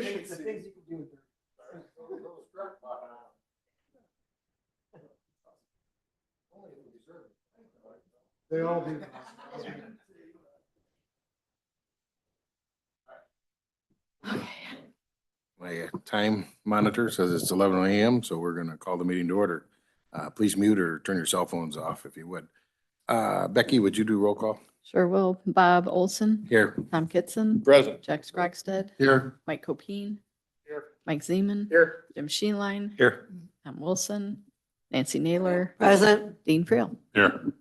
things you can do with it. They all do. My time monitor says it's 11 a.m., so we're going to call the meeting to order. Please mute or turn your cell phones off if you would. Becky, would you do roll call? Sure will. Bob Olson. Here. Tom Kitson. Present. Jack Scroggstead. Here. Mike Copine. Here. Mike Zeman. Here. Jim Sheenline. Here. Tom Wilson. Nancy Naylor. Present. Dean Friel. Here.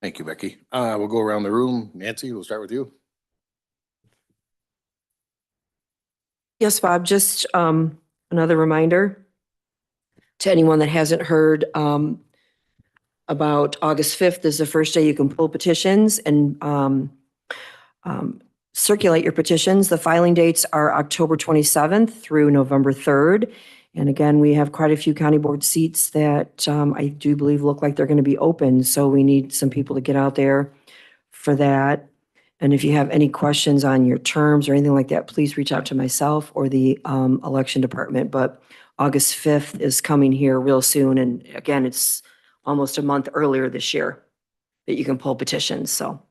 Thank you, Becky. We'll go around the room. Nancy, we'll start with you. Yes, Bob, just another reminder to anyone that hasn't heard about August 5th is the first day you can pull petitions and circulate your petitions. The filing dates are October 27th through November 3rd. And again, we have quite a few county board seats that I do believe look like they're going to be open. So we need some people to get out there for that. And if you have any questions on your terms or anything like that, please reach out to myself or the election department. But August 5th is coming here real soon. And again, it's almost a month earlier this year that you can pull petitions. So.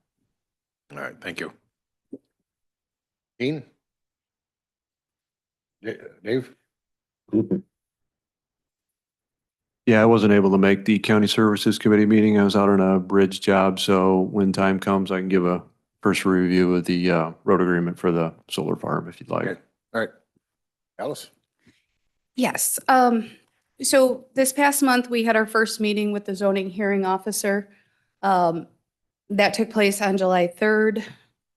All right, thank you. Dean? Dave? Yeah, I wasn't able to make the County Services Committee meeting. I was out on a bridge job, so when time comes, I can give a first review of the road agreement for the solar farm if you'd like. Okay. All right. Alice? Yes. So this past month, we had our first meeting with the zoning hearing officer. That took place on July 3rd.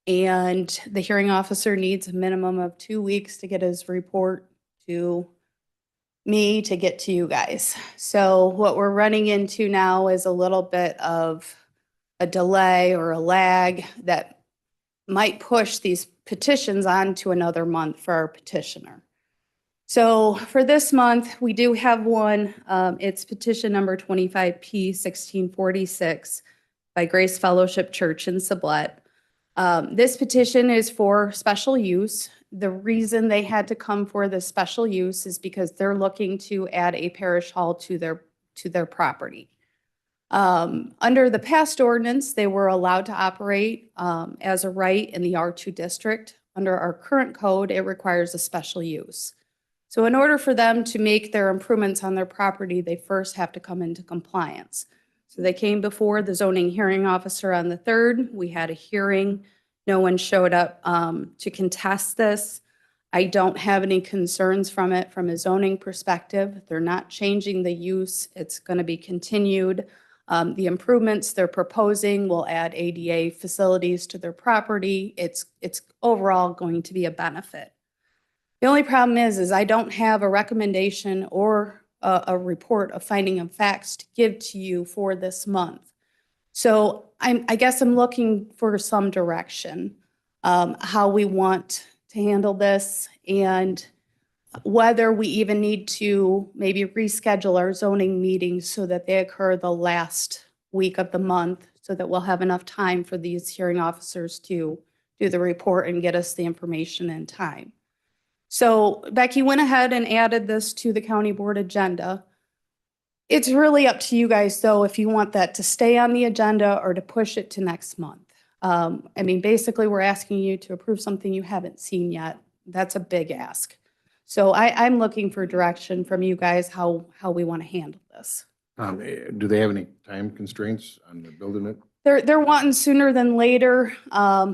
And the hearing officer needs a minimum of 2 weeks to get his report to me to get to you guys. So what we're running into now is a little bit of a delay or a lag that might push these petitions on to another month for our petitioner. So for this month, we do have one. It's petition number 25P 1646 by Grace Fellowship Church in Sublette. This petition is for special use. The reason they had to come for the special use is because they're looking to add a parish hall to their property. Under the past ordinance, they were allowed to operate as a right in the R2 district. Under our current code, it requires a special use. So in order for them to make their improvements on their property, they first have to come into compliance. So they came before the zoning hearing officer on the 3rd. We had a hearing. No one showed up to contest this. I don't have any concerns from it from a zoning perspective. They're not changing the use. It's going to be continued. The improvements they're proposing will add ADA facilities to their property. It's overall going to be a benefit. The only problem is I don't have a recommendation or a report of finding of facts to give to you for this month. So I guess I'm looking for some direction, how we want to handle this and whether we even need to maybe reschedule our zoning meetings so that they occur the last week of the month so that we'll have enough time for these hearing officers to do the report and get us the information in time. So Becky went ahead and added this to the county board agenda. It's really up to you guys, though, if you want that to stay on the agenda or to push it to next month. I mean, basically, we're asking you to approve something you haven't seen yet. That's a big ask. So I'm looking for direction from you guys how we want to handle this. Do they have any time constraints on the building it? They're wanting sooner than later.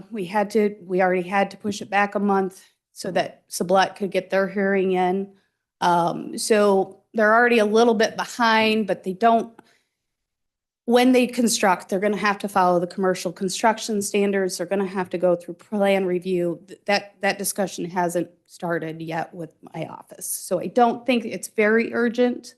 We already had to push it back a month so that Sublette could get their hearing in. So they're already a little bit behind, but they don't, when they construct, they're going to have to follow the commercial construction standards. They're going to have to go through plan review. That discussion hasn't started yet with my office. So I don't think it's very urgent.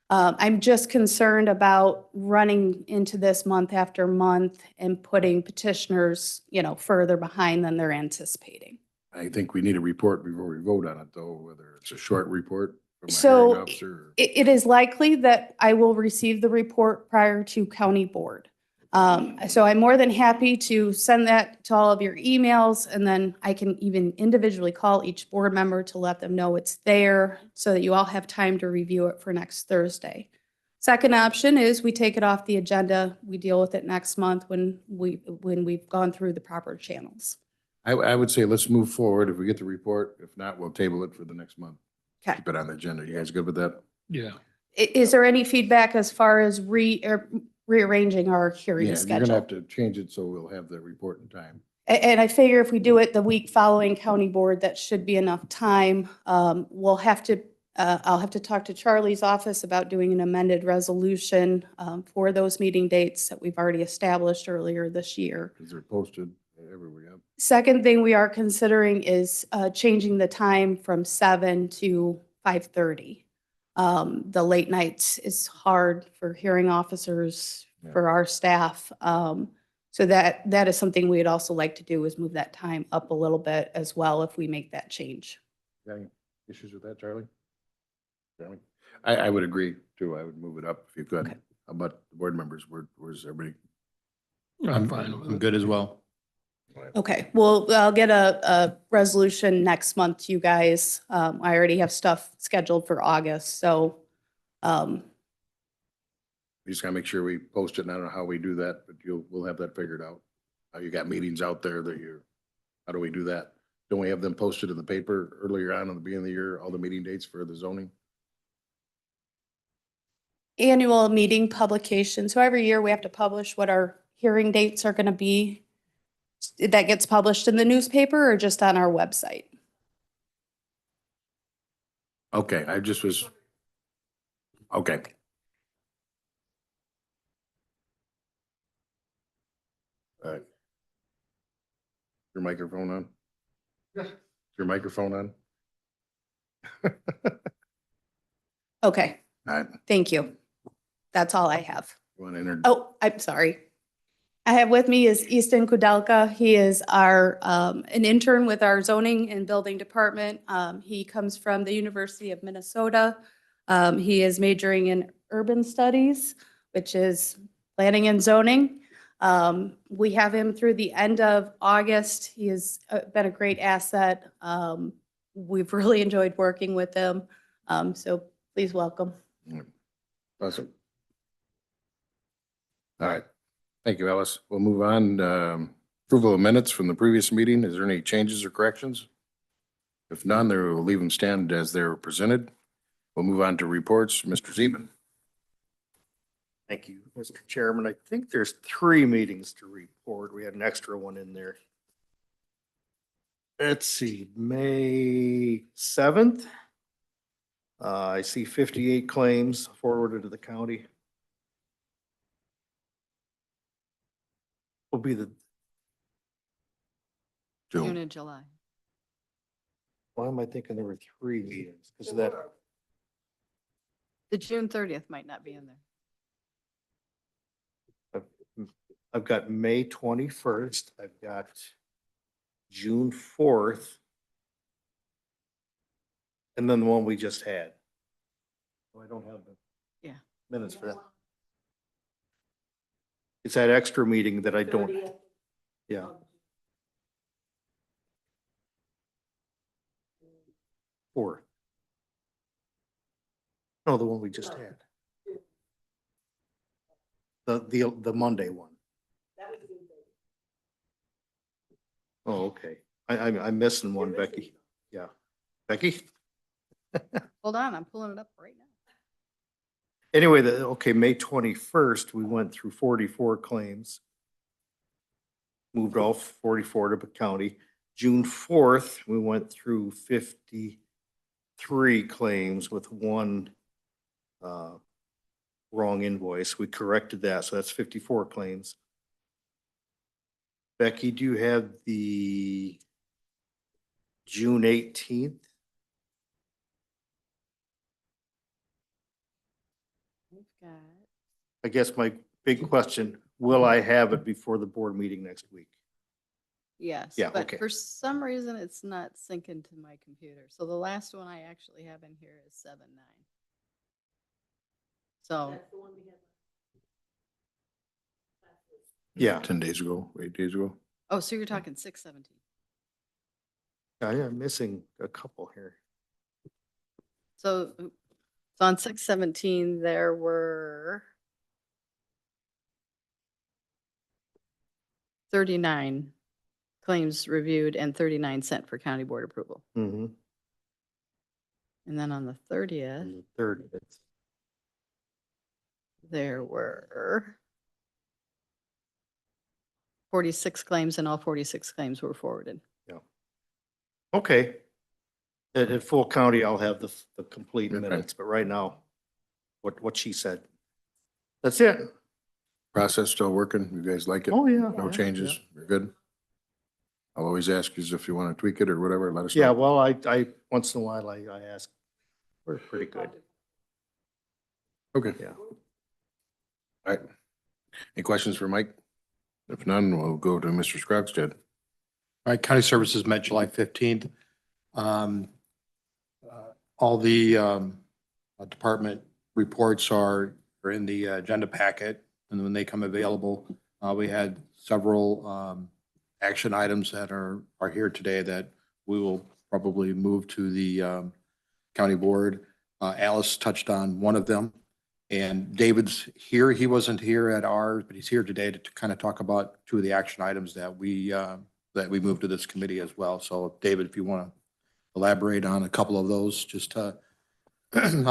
I'm just concerned about running into this month after month and putting petitioners, further behind than they're anticipating. I think we need a report before we vote on it, though, whether it's a short report from a hearing So officer. it is likely that I will receive the report prior to county board. So I'm more than happy to send that to all of your emails, and then I can even individually call each board member to let them know it's there so that you all have time to review it for next Thursday. Second option is we take it off the agenda. We deal with it next month when we've gone through the proper channels. I would say let's move forward. If we get the report, if not, we'll table it for the next month. Okay. Keep it on the agenda. You guys good with that? Yeah. Is there any feedback as far as rearranging our hearing Yeah, you're gonna have schedule? to change it so we'll have the report in time. And I figure if we do it the week following county board, that should be enough time. We'll have to, I'll have to talk to Charlie's office about doing an amended resolution for those meeting dates that we've already established earlier this year. Because they're posted everywhere. Yep. Second thing we are considering is changing the time from 7 to 5:30. The late nights is hard for hearing officers, Yeah. for our staff. So that is something we'd also like to do, is move that time up a little bit as well if we make that change. Got any issues with that, Charlie? Charlie? I would agree too. I would move it up if you could. Okay. How about the board members? Where's everybody? I'm fine with it. I'm good as well. Okay, well, I'll get a resolution next month to you guys. I already have stuff scheduled for August, so We just gotta make sure we post it, and I don't know how we do that, but we'll have that figured out. How you got meetings out there how do we do that? Don't we have them posted in the paper earlier on in the beginning of the year, all the meeting dates for the zoning? annual meeting publication. So every year we have to publish what our hearing dates are going to be. That gets published in the newspaper or just on our website? Okay, I just was. Okay. All right. Your microphone on? Yes. Your microphone on? Okay, All right, thank you. That's all I have. you want to enter? Oh, I'm sorry. I have with me is Easton Kudelka. He is our, an intern with our zoning and building department. He comes from the University of Minnesota. He is majoring in urban studies, which is planning and zoning. We have him through the end of August. He has been a great asset. We've really enjoyed working with him. So please welcome. Awesome. All right. Thank you, Alice. We'll move on. Approval of minutes from the previous meeting. Is there any changes or corrections? If none, there we'll leave them stand as they were presented. We'll move on to reports. Mr. Zeman. Thank you, Mr. Chairman. I think there's 3 meetings to report. We had an extra one in there. Let's see, May 7th. I see 58 claims forwarded to the county. Will be the, June June. and July. why am I thinking there were 3 meetings? Because of that, The June 30th might not be in there. I've got May 21st, I've got June 4th, and then the one we just had. Oh, I don't have the Yeah. minutes for that. It's that extra meeting that I don't, yeah. Fourth. No, the one we just had. The Monday one. Oh, okay. I'm missing one, Becky. Yeah. Becky? Hold on, I'm pulling it up right now. Anyway, okay, May 21st, we went through 44 claims. Moved all 44 to the county. June 4th, we went through 53 claims with 1 wrong invoice. We corrected that, so that's 54 claims. Becky, do you have the June 18th? We've got, I guess my big question, will I have it before the board meeting next week? yes, Yeah, but okay. for some reason it's not syncing to my computer. So the last one I actually have in here is 7/9. So. Yeah. 10 days ago, 8 days ago. Oh, so you're talking 6/17. I'm missing a couple here. So, on 6/17, there were 39 claims reviewed and 39 sent for county board approval. Mm-hmm. And then on the 30th, And the third, it's there were 46 claims and all 46 claims were forwarded. okay. At full county, I'll have the complete Okay. minutes, but right now, what she said. That's it. Process still working? You guys like it? Oh, yeah. No yeah, changes? You're good? I'll always ask you if you want to tweak it or whatever, let us Yeah, know. well, I, once in a while, I ask, we're pretty good. Okay. Yeah. All right. Any questions for Mike? If none, we'll go to Mr. Scroggstead. All right, county services met July 15th. All the department reports are in the agenda packet, and when they come available, we had several action items that are here today that we will probably move to the county board. Alice touched on one of them, and David's here. He wasn't here at ours, but he's here today to kind of talk about two of the action items that we moved to this committee as well. So David, if you want to elaborate on a couple of those, just I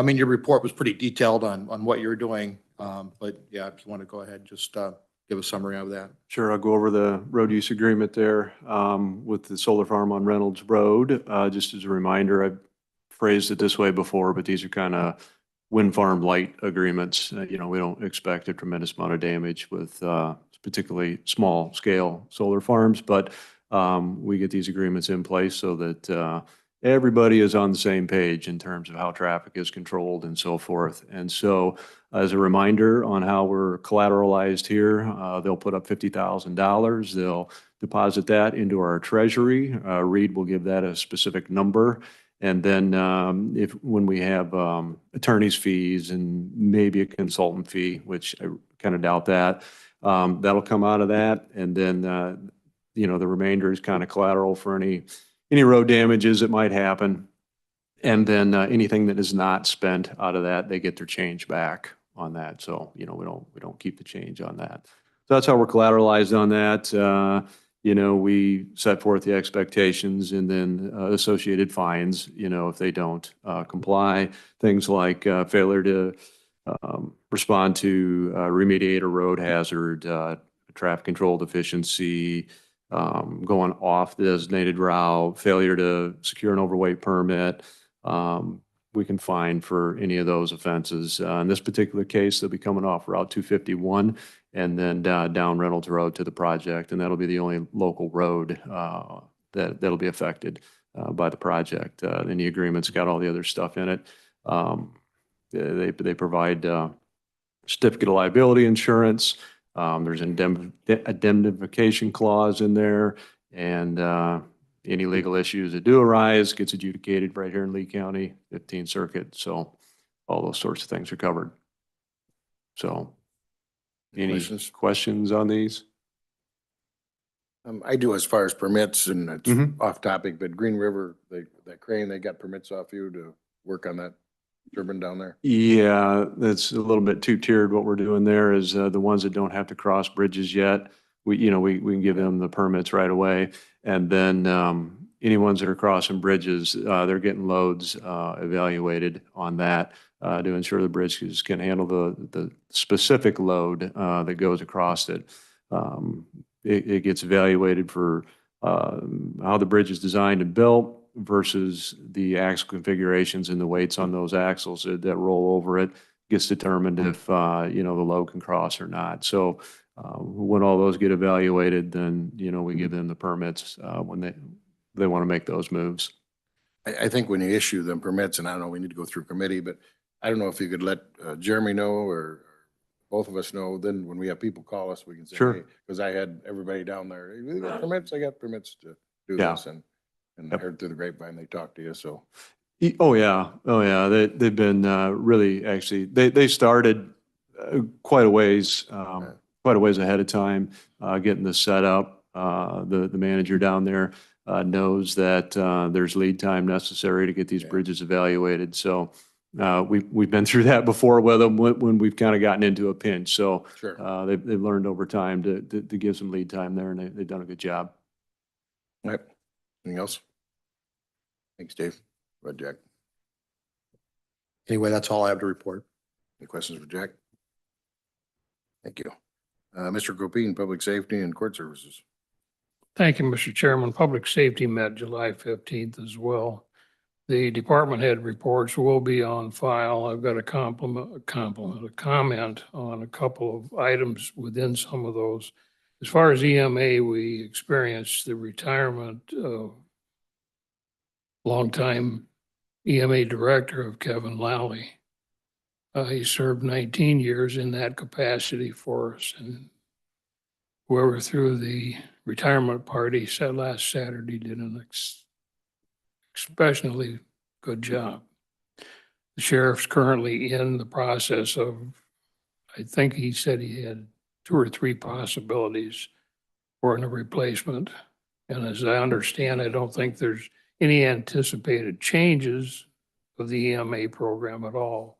mean, your report was pretty detailed on what you're doing. But yeah, if you want to go ahead, just give a summary of that. Sure, I'll go over the road use agreement there with the solar farm on Reynolds Road. Just as a reminder, I've phrased it this way before, but these are kind of wind farm light agreements. You know, we don't expect a tremendous amount of damage with particularly small scale solar farms, but we get these agreements in place so that everybody is on the same page in terms of how traffic is controlled and so forth. And so as a reminder on how we're collateralized here, they'll put up $50,000. They'll deposit that into our treasury. Reed will give that a specific number. And then when we have attorney's fees and maybe a consultant fee, which I kind of doubt that, that'll come out of that. And then, you know, the remainder is kind of collateral for any road damages that might happen. And then anything that is not spent out of that, they get their change back on that. So, you know, we don't keep the change on that. So that's how we're collateralized on that. You know, we set forth the expectations and then associated fines, you know, if they don't comply. Things like failure to respond to remediate a road hazard, traffic control deficiency, going off the designated route, failure to secure an overweight permit. We can fine for any of those offenses. In this particular case, they'll be coming off Route 251 and then down Reynolds Road to the project. And that'll be the only local road that'll be affected by the project. And the agreement's got all the other stuff in it. They provide certificate of liability insurance. There's an indemnification clause in there, and any legal issues that do arise gets adjudicated right here in Lee County, 15th Circuit. So all those sorts of things are covered. So any questions on these? I do as far as permits, and it's Mhm. off topic, but Green River, that crane, they got permits off you to work on that turbine down there? Yeah, that's a little bit two-tiered. What we're doing there is the ones that don't have to cross bridges yet, we can give them the permits right away. And then any ones that are crossing bridges, they're getting loads evaluated on that to ensure the bridges can handle the specific load that goes across it. It gets evaluated for how the bridge is designed and built versus the axle configurations and the weights on those axles that roll over it. Gets determined if, the load can cross or not. So when all those get evaluated, then, we give them the permits when they want to make those moves. I think when you issue them permits, and I don't know, we need to go through committee, but I don't know if you could let Jeremy know or both of us know, then when we have people call us, we can say, Sure. Because I had everybody down there, "You got permits?" I got permits to do Yeah. this, and I heard through the grapevine, they talked to you, so. Oh, yeah. They've been really, actually, they started quite a ways quite a ways ahead of time, getting this set up. The manager down there knows that there's lead time necessary to get these bridges evaluated. So we've been through that before with them when we've kind of gotten into a pinch. So Sure. they've learned over time to give some lead time there, and they've done a good job. All right. Anything else? Thanks, Dave. Go ahead, Jack. Anyway, that's all I have to report. Any questions for Jack? Thank you. Mr. Gopine, Public Safety and Court Services. Thank you, Mr. Chairman. Public Safety met July 15th as well. The department head reports will be on file. I've got a comment on a couple of items within some of those. As far as EMA, we experienced the retirement of longtime EMA director of Kevin Lally. He served 19 years in that capacity for us, and whoever threw the retirement party said last Saturday did an especially good job. The sheriff's currently in the process of, I think he said he had 2 or 3 possibilities for a replacement. And as I understand, I don't think there's any anticipated changes of the EMA program at all.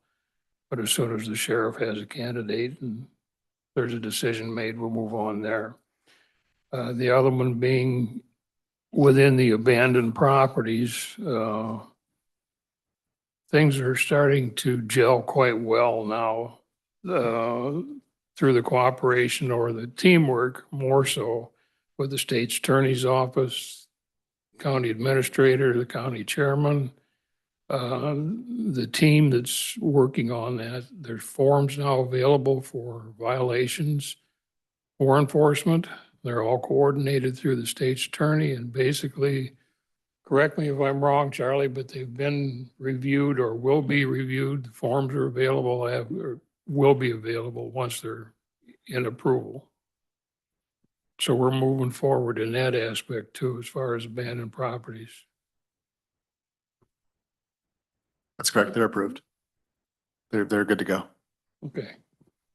But as soon as the sheriff has a candidate and there's a decision made, we'll move on there. The other one being within the abandoned properties, things are starting to gel quite well now through the cooperation or the teamwork, more so with the state's attorney's office, county administrator, the county chairman, the team that's working on that. There's forms now available for violations for enforcement. They're all coordinated through the state's attorney, and basically, correct me if I'm wrong, Charlie, but they've been reviewed or will be reviewed. The forms are available, or will be available once they're in approval. So we're moving forward in that aspect too, as far as abandoned properties. That's correct. They're approved. They're good to go. Okay,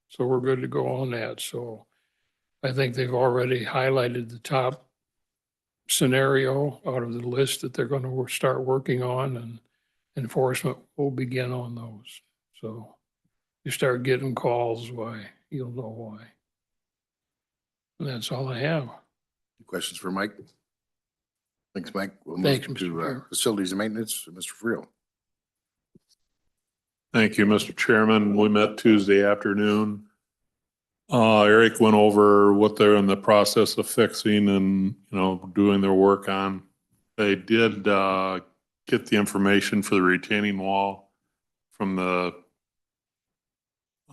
so we're good to go on that. So I think they've already highlighted the top scenario out of the list that they're going to start working on, and enforcement will begin on those. So you start getting calls, why, you'll know why. And that's all I have. Questions for Mike? Thanks, Mike. We'll Thanks, move Mr. to Chair. Facilities and Maintenance, Mr. Friel. Thank you, Mr. Chairman. We met Tuesday afternoon. Eric went over what they're in the process of fixing and, doing their work on. They did get the information for the retaining wall from the,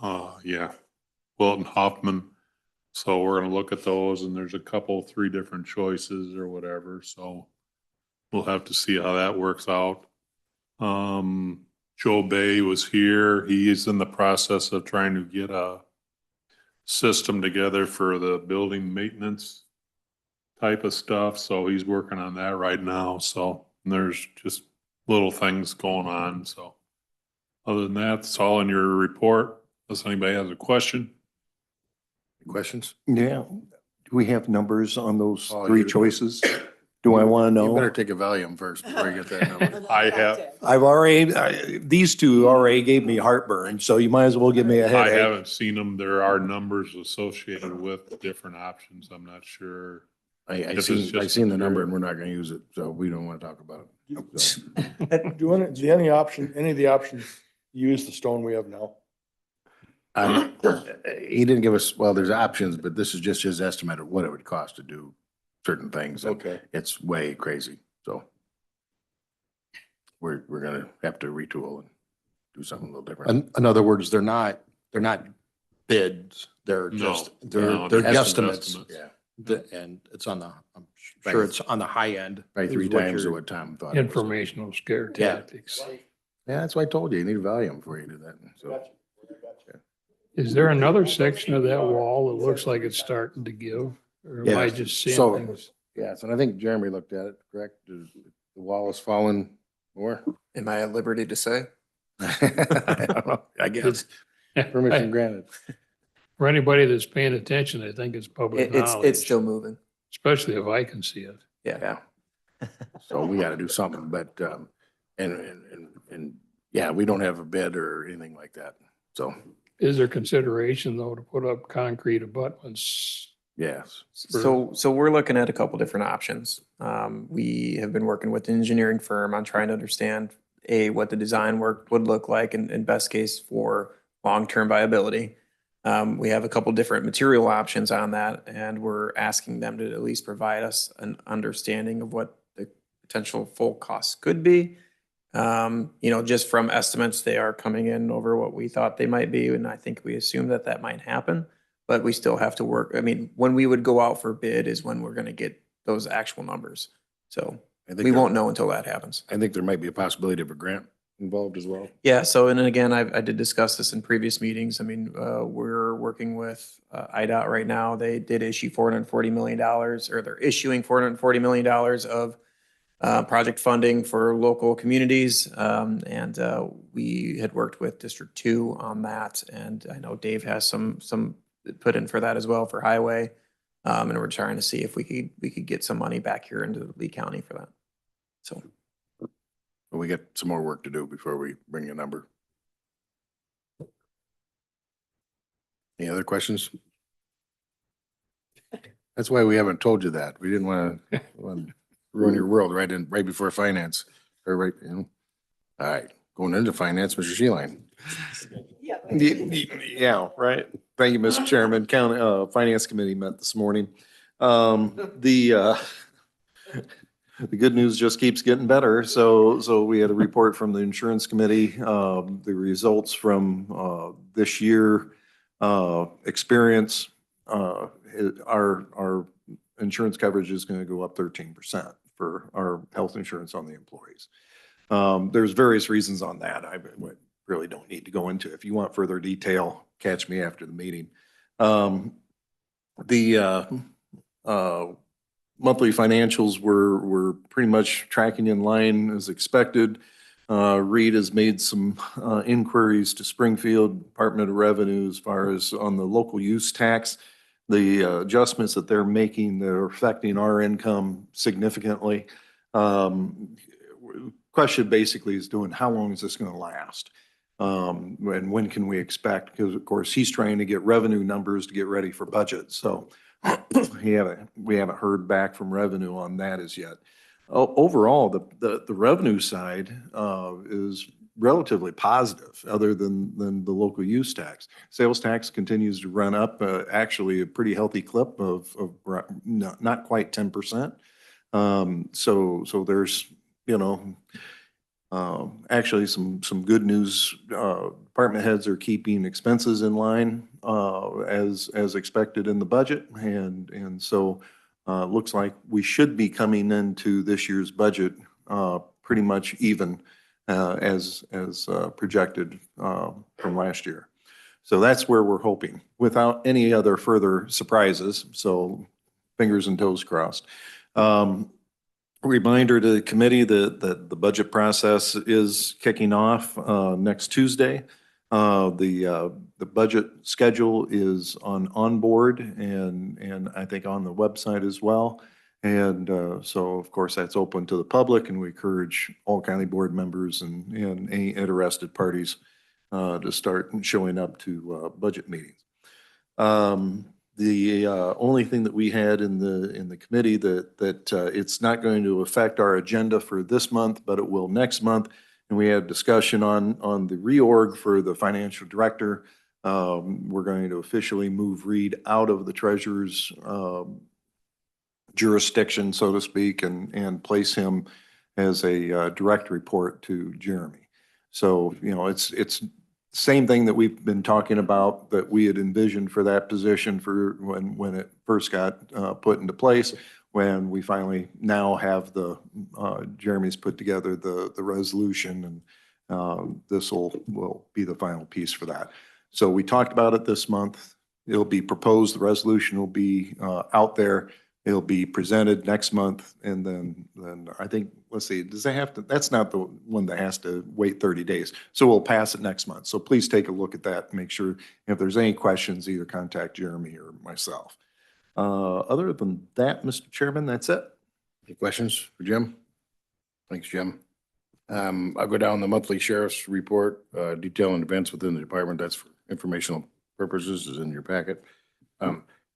Wilton Hoffman. So we're gonna look at those, and there's 3 different choices or whatever, so we'll have to see how that works out. Joe Bay was here. He is in the process of trying to get a system together for the building maintenance type of stuff. So he's working on that right now. So there's just little things going on. So other than that, it's all in your report. Unless anybody has a question. Any questions? Yeah. Do we have numbers on those Oh, 3 you- choices? Do I want to You better know? take a Valium first before you get that number. I have, I've already, these 2 already gave me heartburn, so you might as well give me a I headache. haven't seen them. There are numbers associated with different options. I'm not sure. I This is seen just- the number and we're not gonna use it, so we don't wanna talk about it. So, Do any of the options use the stone we have now? He didn't give us, well, there's options, but this is just his estimate of what it would cost to do certain things. and Okay. It's way crazy, so. We're gonna have to retool and do something a little different. In other words, they're not bids. They're No, just, no, they're they're estimates. estimates. Yeah, And it's on the, I'm sure it's on the high end. by 3 is what times you're- what Tom thought. it was. Informational scare Yeah. tactics. Yeah, that's why I told you, you need a Valium before you do that, so. Is there another section of that wall that looks like it's starting to give? Or am I Yeah, just seeing so- things? Yes, and I think Jeremy looked at it, correct? The wall has fallen more? Am I at liberty to say? I don't know, I guess. Permission granted. For anybody that's paying attention, I think it's public It's knowledge, still moving. especially if I can see it. Yeah. Yeah. So we got to do something, but, and, yeah, we don't have a bid or anything like that. So, Is there consideration though to put up concrete abutments? yes. So we're looking at a couple different options. We have been working with an engineering firm on trying to understand, what the design work would look like in best case for long-term viability. We have a couple different material options on that, and we're asking them to at least provide us an understanding of what the potential full costs could be. Just from estimates, they are coming in over what we thought they might be, and I think we assume that that might happen. But we still have to work. I mean, when we would go out for bid is when we're going to get those actual numbers. So I think we there- won't know until that happens. I think there might be a possibility of a grant involved as well. Yeah, so, and then again, I did discuss this in previous meetings. I mean, we're working with IDOT right now. They did issue $440 million, or they're issuing $440 million of project funding for local communities. And we had worked with District 2 on that. And I know Dave has some put in for that as well for highway. And we're trying to see if we could get some money back here into Lee County for that. So. But we got some more work to do before we bring a number. Any other questions? That's why we haven't told you that. We didn't want to ruin your world right before finance, or right, All right, going into finance, Mr. Sheeline. Yeah, right. Thank you, Mr. Chairman. Finance Committee met this morning. The good news just keeps getting better. So we had a report from the Insurance Committee. The results from this year experience, our insurance coverage is going to go up 13% for our health insurance on the employees. There's various reasons on that. I really don't need to go into. If you want further detail, catch me after the meeting. Monthly financials were pretty much tracking in line as expected. Reed has made some inquiries to Springfield Department of Revenue as far as on the local use tax. The adjustments that they're making, they're affecting our income significantly. Question basically is doing, how long is this going to last? And when can we expect? Because of course, he's trying to get revenue numbers to get ready for budget. So we haven't heard back from revenue on that as yet. Overall, the revenue side is relatively positive, other than the local use tax. Sales tax continues to run up, actually a pretty healthy clip of not quite 10%. So there's, actually some good news. Department heads are keeping expenses in line as expected in the budget. And so looks like we should be coming into this year's budget pretty much even as projected from last year. So that's where we're hoping, without any other further surprises. So fingers and toes crossed. Reminder to the committee that the budget process is kicking off next Tuesday. The budget schedule is on board and I think on the website as well. And so of course that's open to the public, and we encourage all county board members and any interested parties to start showing up to budget meetings. The only thing that we had in the committee that it's not going to affect our agenda for this month, but it will next month. And we had discussion on the reorg for the financial director. We're going to officially move Reed out of the treasurer's jurisdiction, so to speak, and place him as a direct report to Jeremy. So, it's same thing that we've been talking about that we had envisioned for that position for when it first got put into place, when we finally now have Jeremy's put together the resolution, and this will be the final piece for that. So we talked about it this month. It'll be proposed, the resolution will be out there, It'll be presented next month and then I think, let's see, does that have to, that's not the one that has to wait 30 days. So we'll pass it next month. So please take a look at that. Make sure if there's any questions, either contact Jeremy or myself. Other than that, Mr. Chairman, that's it. Any questions for Jim? Thanks, Jim. I'll go down the monthly sheriff's report, detailing events within the department. That's for informational purposes, is in your packet.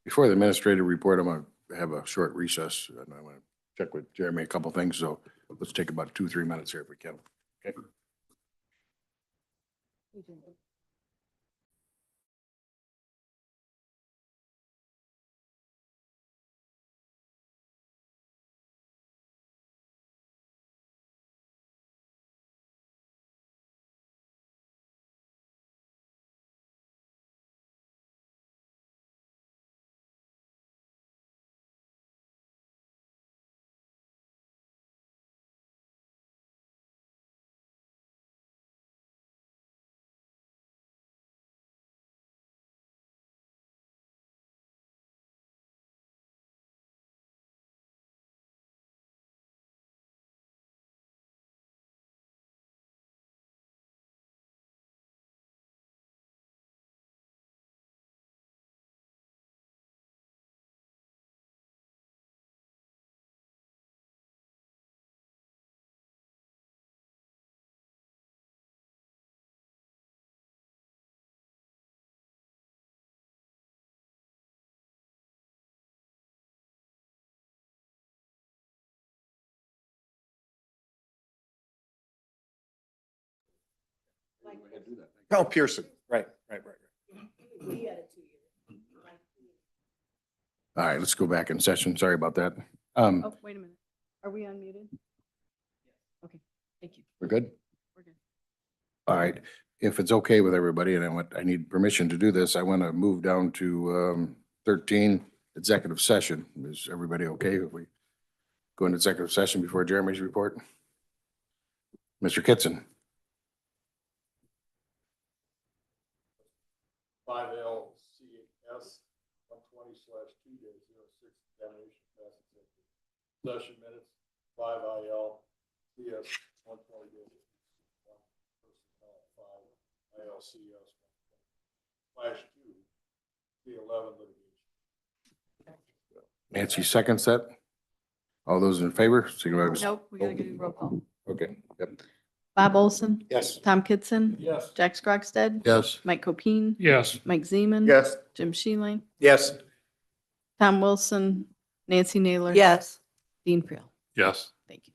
Before the administrative report, I'm gonna have a short recess and I want to check with Jeremy a couple things. So let's take about 2-3 minutes here if we can. Okay. Oh, Pearson, right. All right, let's go back in session. Sorry about that. Oh, wait a minute. Are we unmuted? Okay, thank you. We're good? We're good. All right. If it's okay with everybody, and I need permission to do this, I want to move down to 13, executive session. Is everybody okay if we go into executive session before Jeremy's report? Mr. Kitson? 5LCS 120/2-06 examination passing session minutes, 5ILCS 120-1 personnel, 5ILCS 120/2 C11 litigation. Nancy seconds that. All those in favor? signify by- Nope, we gotta get a roll call. Okay. Yep. Bob Olson? Yes. Tom Kitson? Yes. Jack Scroxted? Yes. Mike Copine? Yes. Mike Zeman? Yes. Jim Shealing? Yes. Tom Wilson? Nancy Naylor? Yes. Dean Creel? Yes. Thank you.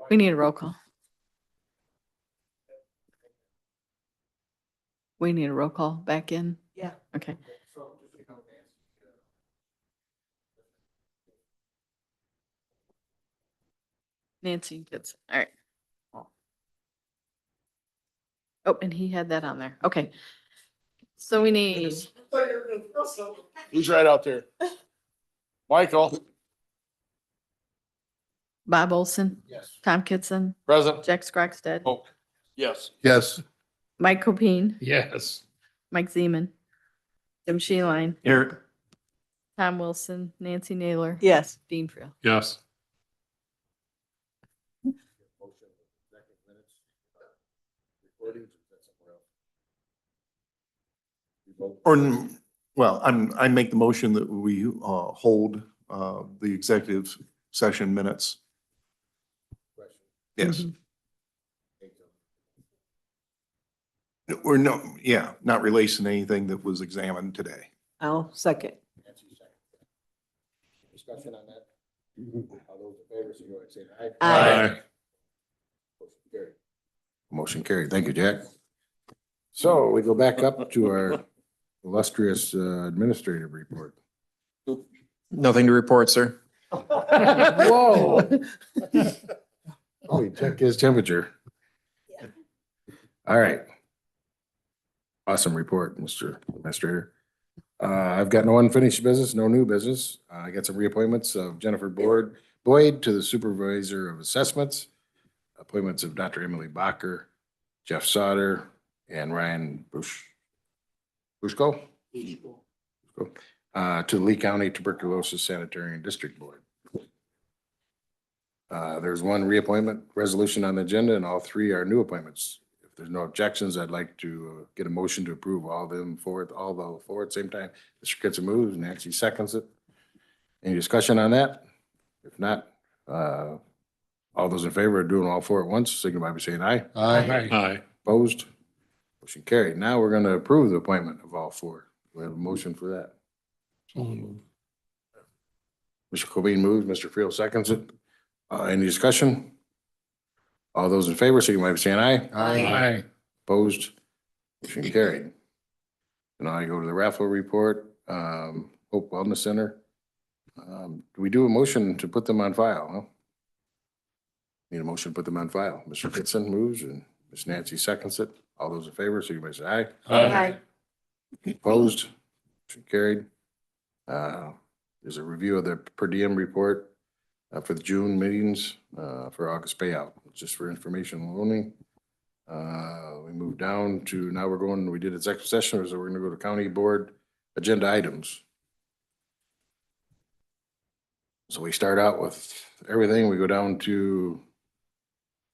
We need a roll call. We need a roll call back in. Yeah. Okay. Nancy gets, all right. Oh, and he had that on there. Okay. So we need, Who's right out there? Michael, Bob Olson, Yes. Tom Kitson, present. Jack Skrockstead, Oh, yes. Yes. Mike Copine, Yes. Mike Zeman, Jim Sheeline, Here. Tom Wilson, Nancy Naylor. Yes. Dean Friel. Yes. Or, well, I make the motion that we hold the executive session minutes. Yes. Or no, yeah, not releasing anything that was examined today. I'll second. Discussion on that? All those in favor, so you want to say aye? Aye. Motion carried. Motion carried. Thank you, Jack. So we go back up to our illustrious administrative report. Nothing to report, sir. Whoa. Oh, he checked his temperature. All right. Awesome report, Mr. Administrator. I've got no unfinished business, no new business. I got some reappointments of Jennifer Boyd to the Supervisor of Assessments, appointments of Dr. Emily Bacher, Jeff Sauter, and Ryan Bushko to the Lee County Tuberculosis Sanitarian District Board. There's one reappointment resolution on the agenda, and all three are new appointments. If there's no objections, I'd like to get a motion to approve all the four at the same time. Mr. Kitson moves, Nancy seconds it. Any discussion on that? If not, all those in favor of doing all four at once, signify by saying aye. Aye. Aye. Opposed? Motion carried. Now we're going to approve the appointment of all four. We have a motion for that. Mr. Cobain moves, Mr. Friel seconds it. Any discussion? All those in favor, signify by saying aye. Aye. Opposed? Motion carried. And I go to the raffle report, Hope Wellness Center. Do we do a motion to put them on file? Huh? Need a motion to put them on file. Mr. Kitson moves and Ms. Nancy seconds it. All those in favor, signify by saying aye. Aye. Opposed? Motion carried. There's a review of the per diem report for the June meetings for August payout, just for information only. We moved down to, now we did executive session, so we're gonna go to county board agenda items. So we start out with everything. We go down to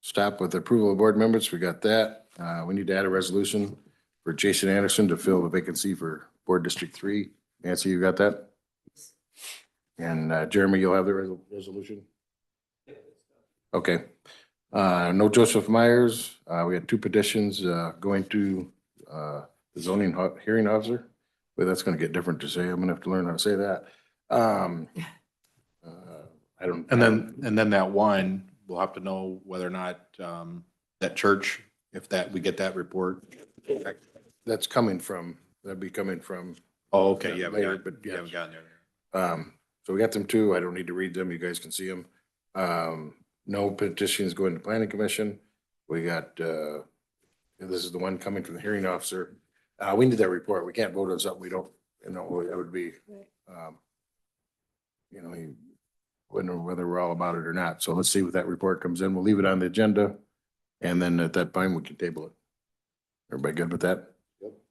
stop with approval of board members. We got that. We need to add a resolution for Jason Anderson to fill the vacancy for Board District 3. Nancy, you got that? And Jeremy, you'll have the resolution? Okay. No Joseph Myers. We had two petitions going to the zoning hearing officer. Well, that's going to get different to say. I'm going to have to learn how to say that. I don't. And then that one, we'll have to know whether or not that church, if that, we get that report. That's coming from, that'd be coming from. Oh, okay, yeah, we Later, haven't, but you yes. haven't gotten there. So we got them two. I don't need to read them. You guys can see them. No petitions going to planning commission. We got, this is the one coming from the hearing officer. We need that report. We can't vote on something we don't, that would be, he wouldn't know whether we're all about it or not. So let's see what that report comes in. We'll leave it on the agenda. And then at that time, we can table it. Everybody good with that?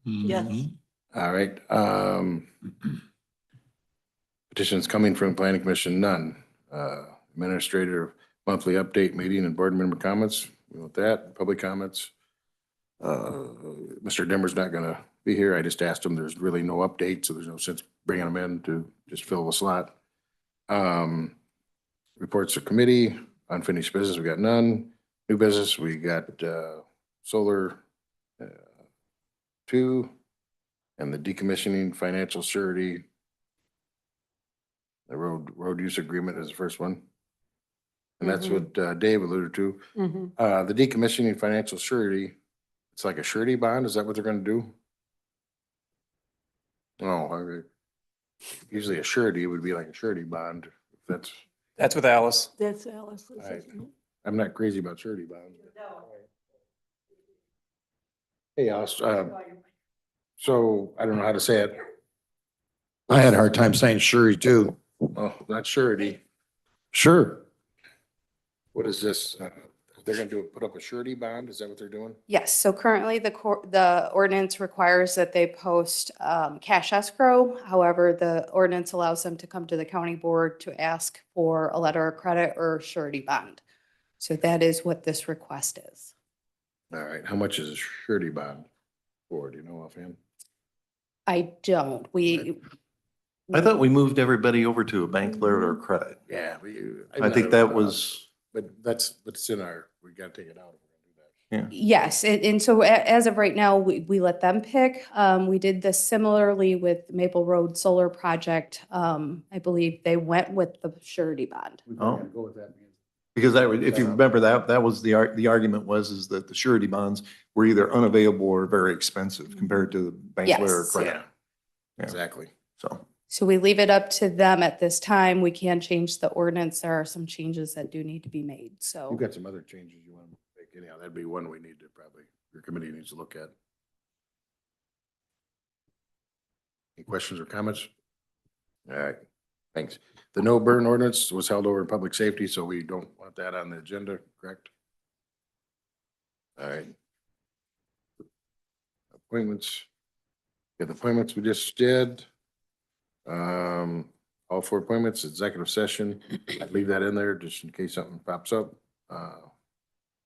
Yes. All right. Petitions coming from planning commission, none. Administrator monthly update meeting and board member comments. We want that. Public comments. Mr. Demmer's not gonna be here. I just asked him. There's really no update, so there's no sense bringing him in to just fill the slot. Reports of committee, unfinished business, we got none. New business, we got solar 2 and the decommissioning financial surety. The road use agreement is the first one. And that's what Dave alluded to. The decommissioning financial surety, it's like a surety bond. Is that what they're gonna do? No, usually a surety would be like a surety bond. That's with Alice. That's Alice. I'm not crazy about surety bonds. Hey, Alice, so I don't know how to say it. I had a hard time saying surety too. Oh, not surety. Sure. What is this? They're gonna put up a surety bond? Is that what they're doing? Yes, so currently the ordinance requires that they post cash escrow. However, the ordinance allows them to come to the county board to ask for a letter of credit or surety bond. So that is what this request is. All right, how much is a surety bond for? Do you know offhand? I don't, I thought we moved everybody over to a bank letter or credit. Yeah. I think that was, But it's in we gotta take it out. if we're gonna do that. yes, and so as of right now, we let them pick. We did this similarly with Maple Road Solar Project. I believe they went with the surety bond. We Oh. gotta go with that. because if you remember that was the argument was that the surety bonds were either unavailable or very expensive compared to the bank letter or Yes. credit. Yeah, exactly. So, So we leave it up to them at this time. We can change the ordinance. There are some changes that do need to be made, You've so. got some other changes you want to make anyhow. That'd be one we need to probably, your committee needs to look at. Any questions or comments? All right, thanks. The no burn ordinance was held over in public safety, so we don't want that on the agenda, correct? All right. Appointments. Yeah, the appointments we just did. All 4 appointments, executive session. I'd leave that in there just in case something pops up.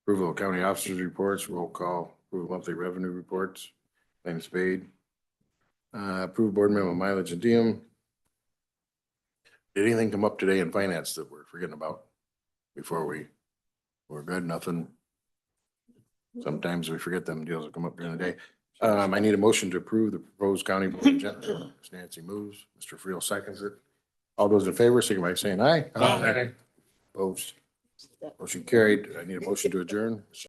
Approval of county officers' reports, roll call, approval of monthly revenue reports, claims paid. Approved board memo mileage and diem. Did anything come up today in finance that we're forgetting about before we're good, nothing? Sometimes we forget them deals that come up during the day. I need a motion to approve the proposed county board agenda. Ms. Nancy moves, Mr. Friel seconds it. All those in favor, signify by saying aye. Aye. Opposed. Motion carried. I need a motion to adjourn.